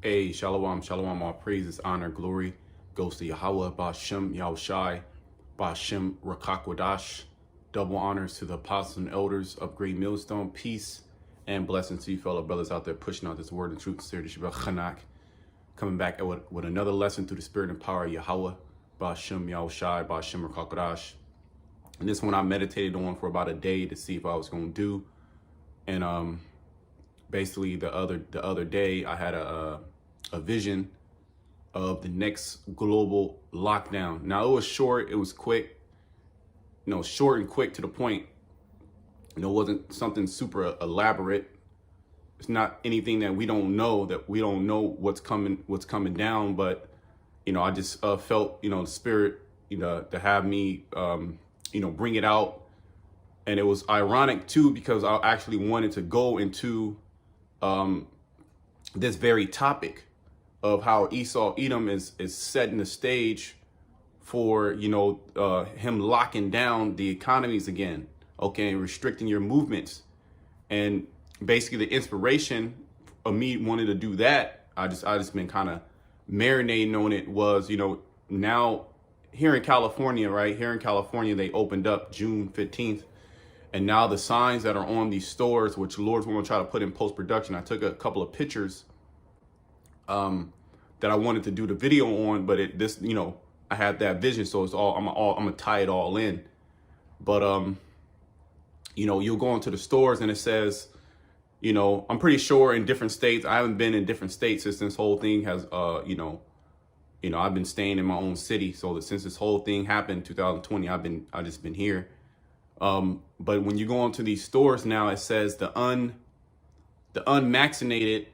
Hey, shalom, shalom, all praises, honor, glory goes to Yahweh, Ba'ashem, Yahushai, Ba'ashem, Rakakwadash. Double honors to the apostles and elders of Great Millstone. Peace and blessings to you fellow brothers out there pushing out this word and truth, Sir Shabbat Chanak. Coming back with another lesson through the spirit and power of Yahweh, Ba'ashem, Yahushai, Ba'ashem, Rakakwadash. And this one I meditated on for about a day to see if I was going to do. And basically the other day I had a vision of the next global lockdown. Now it was short, it was quick, short and quick to the point. It wasn't something super elaborate. It's not anything that we don't know what's coming down. But I just felt the spirit to have me bring it out. And it was ironic too, because I actually wanted to go into this very topic of how Esau Edom is setting the stage for him locking down the economies again, okay, and restricting your movements. And basically the inspiration of me wanting to do that, I just been kind of marinating on it, was now here in California, right here in California, they opened up June 15th. And now the signs that are on these stores, which Lord's going to try to put in post-production, I took a couple of pictures that I wanted to do the video on, but I had that vision, so I'm gonna tie it all in. But you'll go into the stores and it says, I'm pretty sure in different states. I haven't been in different states since this whole thing has I've been staying in my own city. So that since this whole thing happened 2020, I've just been here. But when you go into these stores now, it says the unvaccinated,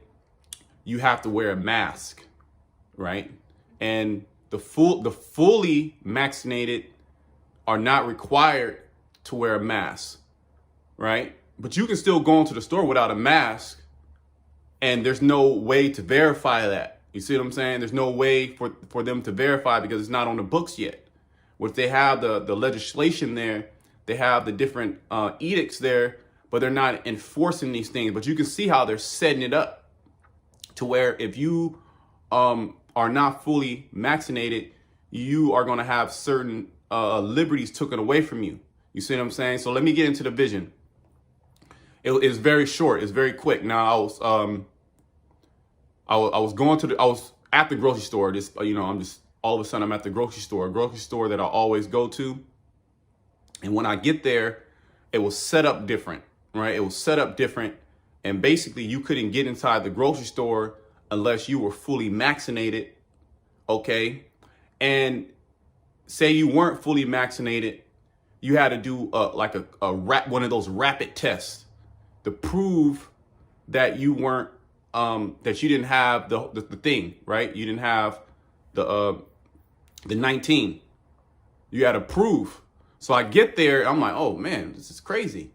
you have to wear a mask, right? And the fully vaccinated are not required to wear a mask, right? But you can still go into the store without a mask, and there's no way to verify that. You see what I'm saying? There's no way for them to verify because it's not on the books yet. What they have the legislation there, they have the different edicts there, but they're not enforcing these things. But you can see how they're setting it up to where if you are not fully vaccinated, you are going to have certain liberties taken away from you. You see what I'm saying? So let me get into the vision. It's very short. It's very quick. Now I was at the grocery store. All of a sudden I'm at the grocery store, a grocery store that I always go to. And when I get there, it was set up different, right? It was set up different. And basically you couldn't get inside the grocery store unless you were fully vaccinated, okay? And say you weren't fully vaccinated, you had to do one of those rapid tests to prove that you weren't, that you didn't have the thing, right? You didn't have the 19. You had to prove. So I get there, I'm like, oh man, this is crazy,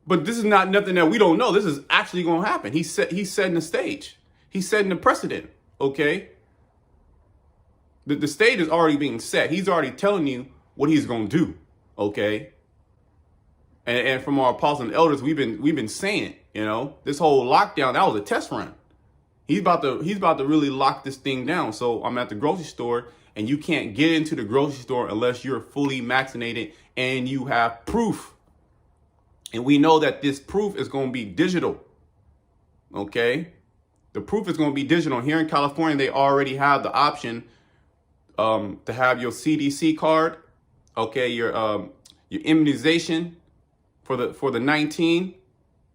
But this is not nothing that we don't know. This is actually going to happen. He's setting the stage. He's setting the precedent, okay? The stage is already being set. He's already telling you what he's going to do, okay? And from our apostles and elders, we've been saying it, this whole lockdown, that was a test run. He's about to really lock this thing down. So I'm at the grocery store, and you can't get into the grocery store unless you're fully vaccinated and you have proof. And we know that this proof is going to be digital, okay? The proof is going to be digital. Here in California, they already have the option to have your CDC card, okay, your immunization for the 19,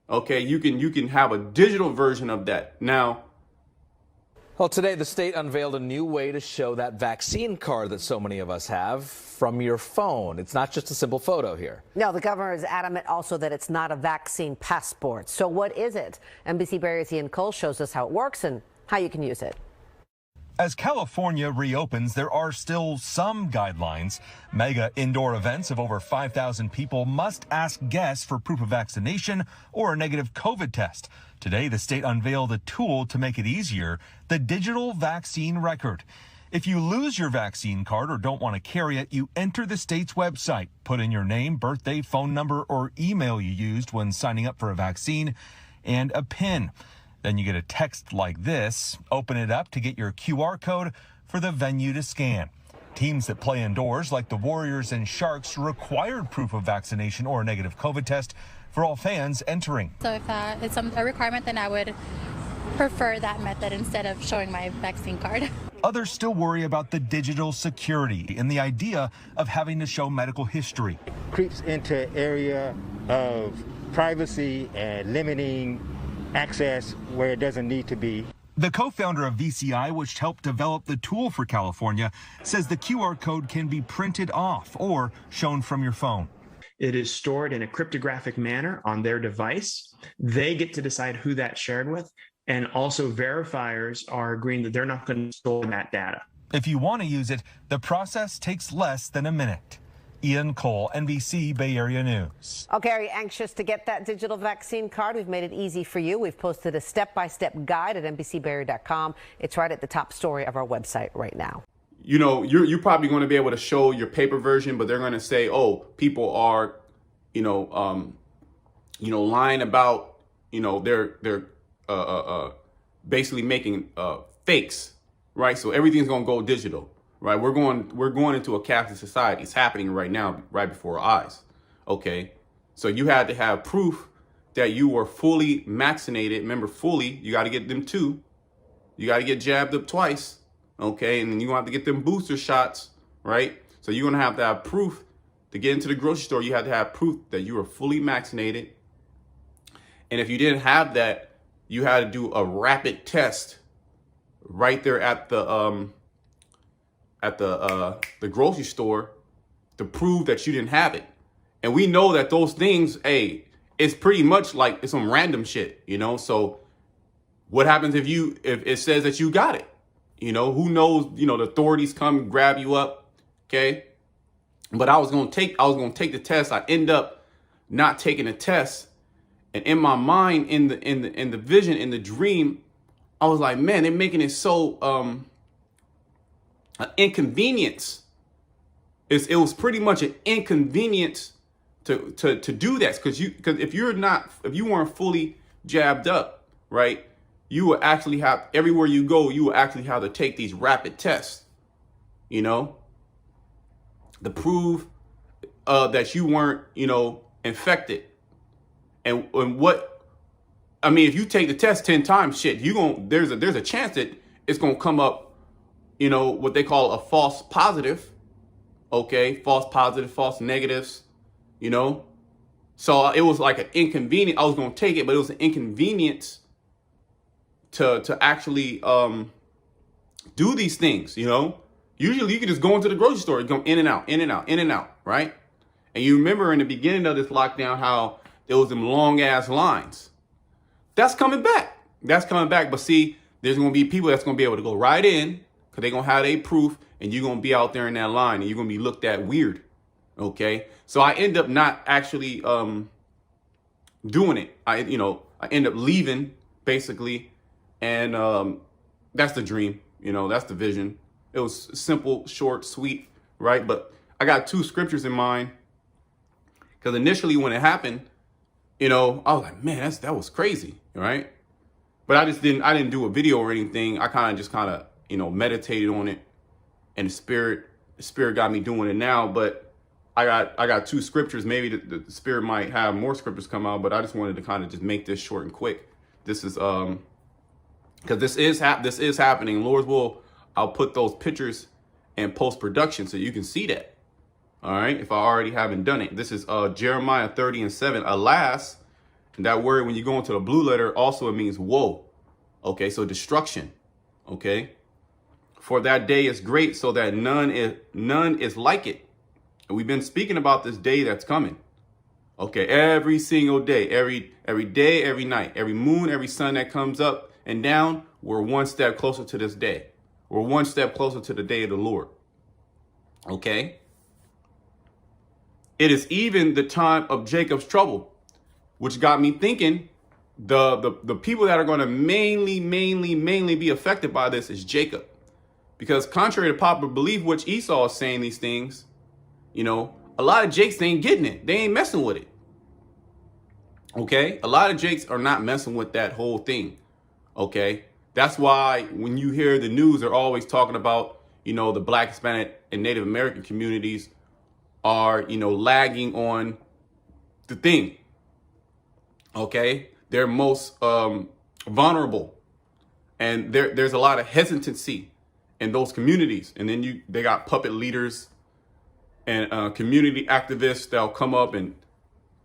okay? You can have a digital version of that now. Well, today the state unveiled a new way to show that vaccine card that so many of us have from your phone. It's not just a simple photo here. No, the governor is adamant also that it's not a vaccine passport. So what is it? NBC Barry's Ian Cole shows us how it works and how you can use it. As California reopens, there are still some guidelines. Mega indoor events of over 5,000 people must ask guests for proof of vaccination or a negative COVID test. Today, the state unveiled a tool to make it easier, the digital vaccine record. If you lose your vaccine card or don't want to carry it, you enter the state's website, put in your name, birthday, phone number, or email you used when signing up for a vaccine, and a PIN. Then you get a text like this. Open it up to get your QR code for the venue to scan. Teams that play indoors, like the Warriors and Sharks, required proof of vaccination or a negative COVID test for all fans entering. So if that is a requirement, then I would prefer that method instead of showing my vaccine card. Others still worry about the digital security and the idea of having to show medical history. Creeps into area of privacy and limiting access where it doesn't need to be. The co-founder of VCI, which helped develop the tool for California, says the QR code can be printed off or shown from your phone. It is stored in a cryptographic manner on their device. They get to decide who that's shared with. And also verifiers are agreeing that they're not going to store that data. If you want to use it, the process takes less than a minute. Ian Cole, NBC Bay Area News. Okay, are you anxious to get that digital vaccine card? We've made it easy for you. We've posted a step-by-step guide at NBCBayArea.com. It's right at the top story of our website right now. You know, you're probably going to be able to show your paper version, but they're going to say, oh, people are, lying about, they're basically making fakes, right? So everything's going to go digital, right? We're going into a cashless society. It's happening right now, right before our eyes. Okay, so you had to have proof that you were fully vaccinated. Remember, fully, you got to get them two. You got to get jabbed up twice. Okay, and then you're going to have to get them booster shots, right? So you're going to have proof to get into the grocery store. You had to have proof that you were fully vaccinated. And if you didn't have that, you had to do a rapid test right there at the grocery store to prove that you didn't have it. And we know that those things, it's pretty much like it's some random shit, So what happens if it says that you got it? Who knows? The authorities come grab you up. Okay. But I was going to take the test. I end up not taking the test. And in my mind, in the vision, in the dream, I was like, man, they're making it so an inconvenience. It was pretty much an inconvenience to do that because if you weren't fully jabbed up, right? You will actually have, everywhere you go, you will actually have to take these rapid tests, to prove that you weren't, infected. And if you take the test 10 times, there's a chance that it's going to come up, what they call a false positive. Okay. False positive, false negatives, So it was like an inconvenience. I was going to take it, but it was an inconvenience to actually do these things, Usually you can just go into the grocery store and go in and out, right? And you remember in the beginning of this lockdown how there was them long ass lines. That's coming back. But see, there's going to be people that's going to be able to go right in because they're going to have their proof and you're going to be out there in that line and you're going to be looked at weird. Okay. So I end up not actually doing it. I end up leaving basically. And that's the dream, that's the vision. It was simple, short, sweet, right? But I got two scriptures in mind because initially when it happened, I was like, man, that was crazy, right? But I didn't do a video or anything. I kind of meditated on it, and the spirit got me doing it now. But I got two scriptures. Maybe the spirit might have more scriptures come out, but I just wanted to kind of just make this short and quick. This is because this is happening. Lord's will, I'll put those pictures in post-production so you can see that. All right. If I already haven't done it. This is Jeremiah 30:7. Alas, and that word, when you go into the blue letter, also it means woe. Okay. So destruction. Okay. For that day is great, so that none is like it. And we've been speaking about this day that's coming. Okay. Every single day, every day, every night, every moon, every sun that comes up and down, we're one step closer to this day. We're one step closer to the day of the Lord. Okay. It is even the time of Jacob's trouble, which got me thinking the people that are going to mainly be affected by this is Jacob. Because contrary to popular belief, which Esau is saying these things, a lot of Jakes, they ain't getting it. They ain't messing with it. Okay. A lot of Jakes are not messing with that whole thing. Okay. That's why when you hear the news, they're always talking about, the Black, Hispanic, and Native American communities are, lagging on the thing. Okay. They're most vulnerable. And there's a lot of hesitancy in those communities. And then they got puppet leaders and community activists that'll come up and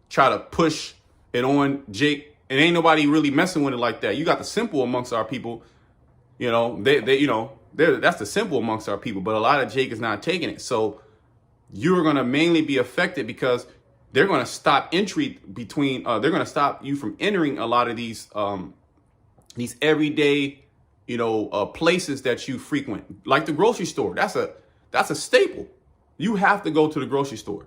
try to push it on Jake. And ain't nobody really messing with it like that. You got the simple amongst our people. That's the simple amongst our people. But a lot of Jake is not taking it. So you're going to mainly be affected because they're going to stop entry between. They're going to stop you from entering a lot of these everyday, places that you frequent, like the grocery store. That's a staple. You have to go to the grocery store.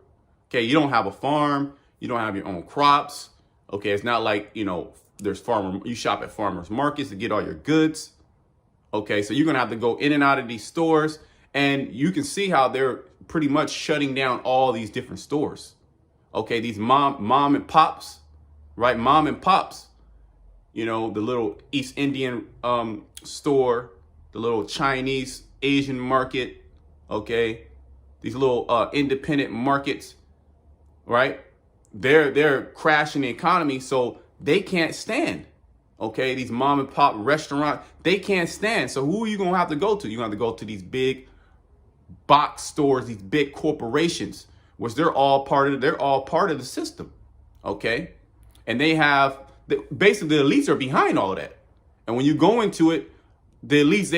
Okay, you don't have a farm. You don't have your own crops. Okay, it's not like, you shop at farmers markets to get all your goods. Okay, so you're going to have to go in and out of these stores. And you can see how they're pretty much shutting down all these different stores. Okay, these mom and pops, right? Mom and pops, the little East Indian store, the little Chinese Asian market. Okay, these little independent markets, right? They're crashing the economy, so they can't stand. Okay, these mom and pop restaurants, they can't stand. So who are you gonna have to go to? You're gonna have to go to these big box stores, these big corporations, which they're all part of the system. Okay, and basically the elites are behind all of that. And when you go into it, the elites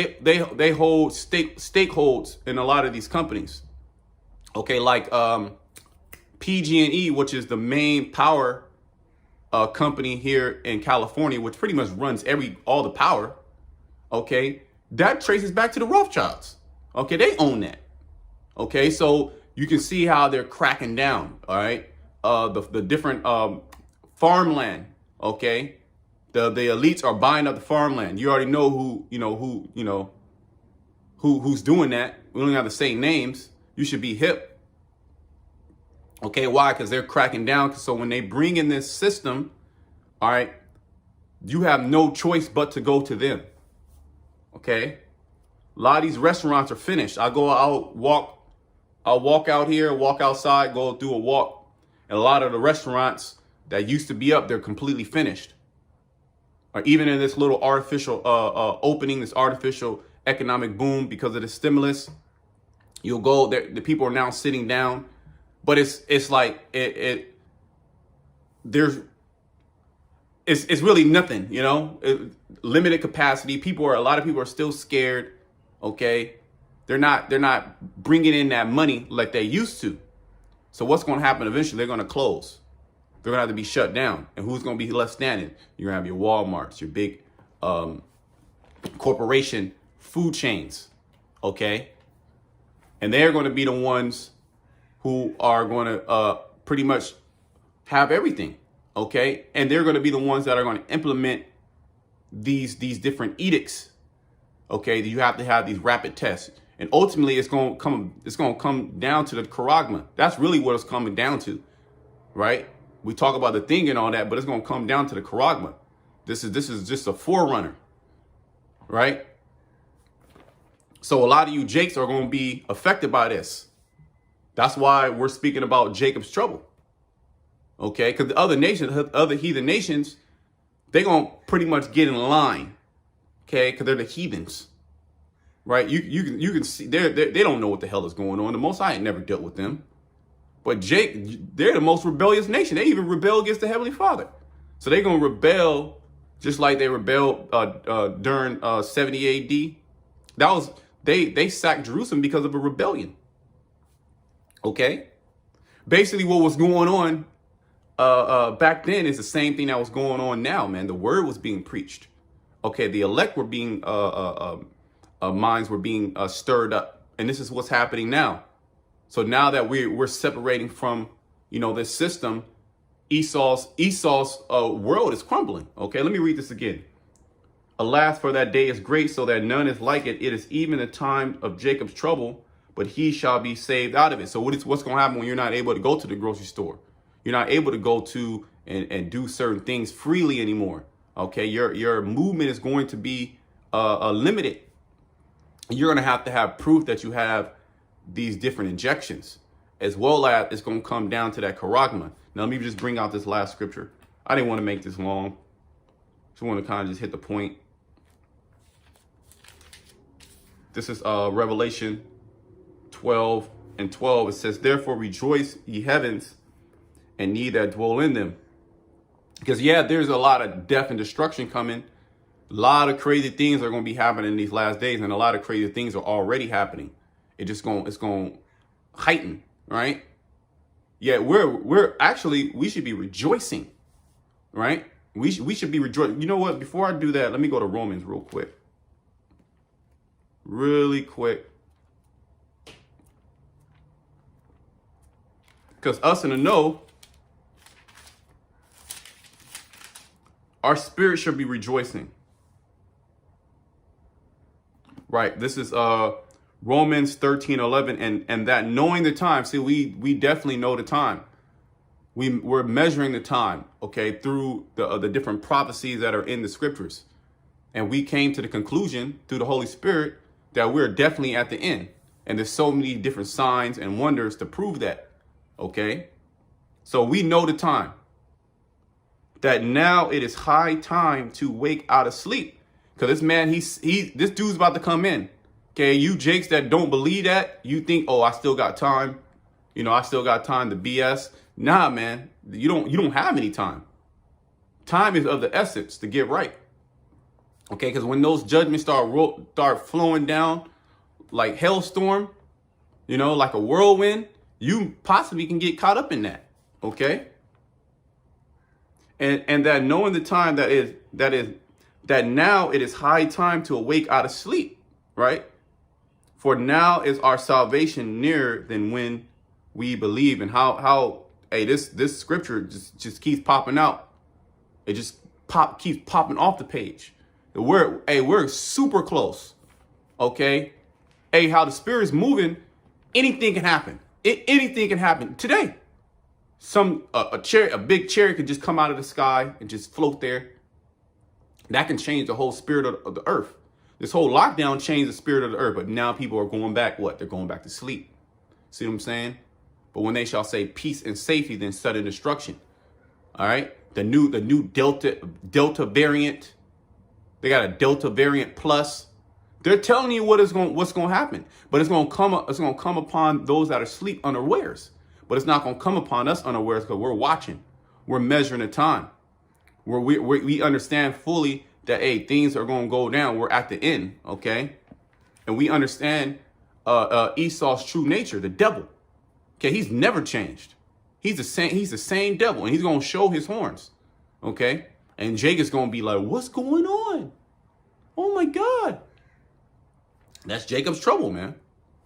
they hold stakeholds in a lot of these companies. Okay, like PG&E, which is the main power company here in California, which pretty much runs all the power. Okay, that traces back to the Rothschilds. Okay, they own that. Okay, so you can see how they're cracking down. All right, the different farmland. Okay, the elites are buying up the farmland. You already know who's doing that. We don't have to say names. You should be hip. Okay, why? Because they're cracking down. So when they bring in this system, all right, you have no choice but to go to them. Okay, a lot of these restaurants are finished. I'll walk out here, walk outside, go do a walk, and a lot of the restaurants that used to be up, they're completely finished. Or even in this little artificial opening, this artificial economic boom because of the stimulus, you'll go there. The people are now sitting down. But it's like it's really nothing, limited capacity. A lot of people are still scared. Okay, they're not bringing in that money like they used to. So what's going to happen eventually? They're going to close. They're going to have to be shut down. And who's going to be left standing? You're going to have your Walmarts, your big corporation food chains. Okay, and they're going to be the ones who are going to pretty much have everything, okay? And they're going to be the ones that are going to implement these different edicts, okay? You have to have these rapid tests, and ultimately it's going to come down to the charagma. That's really what it's coming down to, right? We talk about the thing and all that, but it's going to come down to the charagma. This is just a forerunner, right? So a lot of you Jakes are going to be affected by this. That's why we're speaking about Jacob's trouble. Okay, because the other heathen nations, they're going to pretty much get in line. Okay, because they're the heathens. Right? You can see they don't know what the hell is going on. The Most High ain't never dealt with them. But they're the most rebellious nation. They even rebel against the Heavenly Father. So they're going to rebel just like they rebelled during 70 AD. They sacked Jerusalem because of a rebellion. Okay, basically what was going on back then is the same thing that was going on now, man. The word was being preached. Okay, the elect were being minds were being stirred up, and this is what's happening now. So now that we're separating from this system, Esau's world is crumbling. Okay, let me read this again. Alas, for that day is great, so that none is like it. It is even the time of Jacob's trouble, but he shall be saved out of it. So what's going to happen when you're not able to go to the grocery store? You're not able to go to and do certain things freely anymore. Okay, your movement is going to be limited. You're going to have proof that you have these different injections, as well as it's going to come down to that charagma. Now, let me just bring out this last scripture. I didn't want to make this long. Just want to kind of just hit the point. This is Revelation 12:12. It says, therefore rejoice, ye heavens, and ye that dwell in them. Because, yeah, there's a lot of death and destruction coming. A lot of crazy things are going to be happening in these last days, and a lot of crazy things are already happening. It's going to heighten, right? Yeah, we should be rejoicing, right? We should be rejoicing. You know what? Before I do that, let me go to Romans real quick. Really quick. Because us in the know, our spirit should be rejoicing. Right. This is Romans 13:11. And that knowing the time. See, we definitely know the time. We're measuring the time, okay, through the different prophecies that are in the scriptures. And we came to the conclusion through the Holy Spirit that we're definitely at the end. And there's so many different signs and wonders to prove that. Okay. So we know the time. That now it is high time to wake out of sleep. Because this man, this dude's about to come in. Okay, you Jakes that don't believe that, you think, oh, I still got time. You know, I still got time to BS. Nah, man, you don't have any time. Time is of the essence to get right. Okay, because when those judgments start flowing down like hailstorm, you know, like a whirlwind, you possibly can get caught up in that. Okay. And that knowing the time that now it is high time to awake out of sleep, right? For now is our salvation nearer than when we believe. And how hey, this scripture just keeps popping out. It just keeps popping off the page. We're super close. Okay. Hey, how the spirit's moving, anything can happen. Anything can happen today. A big cherry could just come out of the sky and just float there. That can change the whole spirit of the earth. This whole lockdown changed the spirit of the earth, but now people are going back. What? They're going back to sleep. See what I'm saying? But when they shall say peace and safety, then sudden destruction. All right. The new Delta variant. They got a Delta variant plus. They're telling you what's going to happen, but it's going to come upon those that are asleep unawares. But it's not going to come upon us unawares because we're watching. We're measuring the time. We understand fully that, hey, things are going to go down. We're at the end, okay? And we understand Esau's true nature, the devil. Okay, he's never changed. He's the same devil, and he's going to show his horns, okay? And Jake is going to be like, what's going on? Oh, my God. That's Jacob's trouble, man.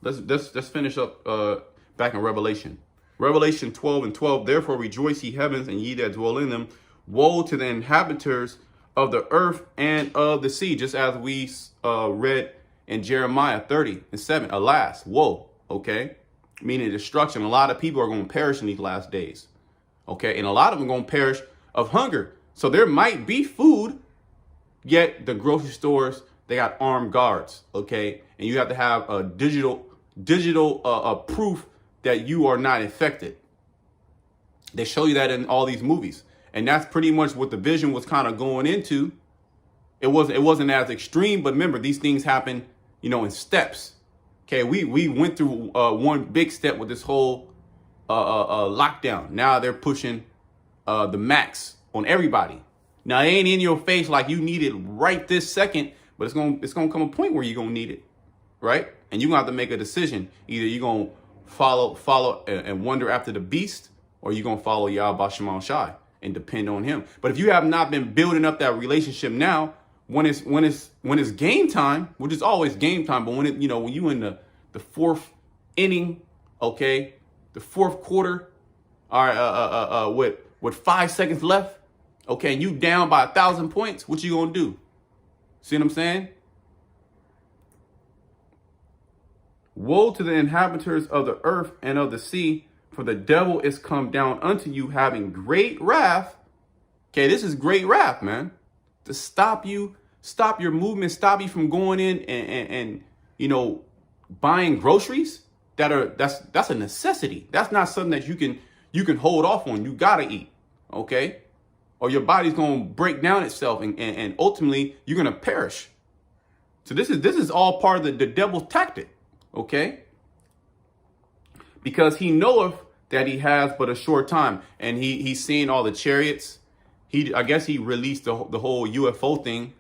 Let's finish up back in Revelation. Revelation 12:12. Therefore rejoice, ye heavens, and ye that dwell in them. Woe to the inhabitants of the earth and of the sea, just as we read in Jeremiah 30:7. Alas, woe. Okay, meaning destruction. A lot of people are going to perish in these last days. Okay, and a lot of them are going to perish of hunger. So there might be food, yet the grocery stores, they got armed guards. Okay, and you have to have a digital proof that you are not infected. They show you that in all these movies. And that's pretty much what the vision was kind of going into. It wasn't as extreme, but remember, these things happen, you know, in steps. Okay, we went through one big step with this whole lockdown. Now they're pushing the max on everybody. Now it ain't in your face like you need it right this second, but it's gonna come a point where you're gonna need it, right? And you're gonna have to make a decision. Either you're gonna follow and wander after the beast, or you're gonna follow Yahweh Shema Shai and depend on him. But if you have not been building up that relationship now, when it's game time, which is always game time, but when you in the fourth inning, okay, the fourth quarter, all right, with 5 seconds left, okay, and you down by 1,000 points, what you gonna do? See what I'm saying? Woe to the inhabitants of the earth and of the sea, for the devil is come down unto you having great wrath. Okay, this is great wrath, man. to stop you, stop your movement, stop you from going in and you know, buying groceries that's a necessity. That's not something that you can hold off on. You gotta eat, okay? Or your body's gonna break down itself and ultimately you're gonna perish. So this is all part of the devil's tactic, okay? Because he knoweth that he has but a short time, and he's seeing all the chariots. I guess he released the whole UFO thing,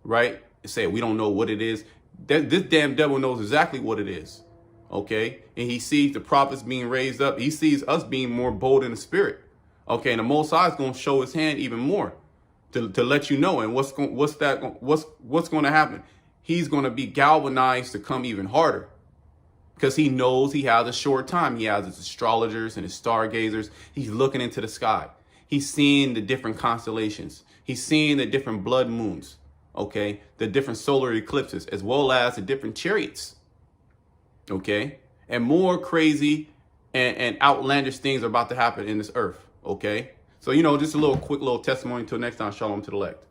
right? Say we don't know what it is. This damn devil knows exactly what it is, okay? And he sees the prophets being raised up. He sees us being more bold in the spirit, okay? And the Most High is going to show his hand even more to let you know. And what's going to happen? He's going to be galvanized to come even harder, because he knows he has a short time. He has his astrologers and his stargazers. He's looking into the sky. He's seeing the different constellations. He's seeing the different blood moons, okay? The different solar eclipses, as well as the different chariots, okay? And more crazy and outlandish things are about to happen in this earth, okay? So, you know, just a quick little testimony. Until next time, shalom to the elect.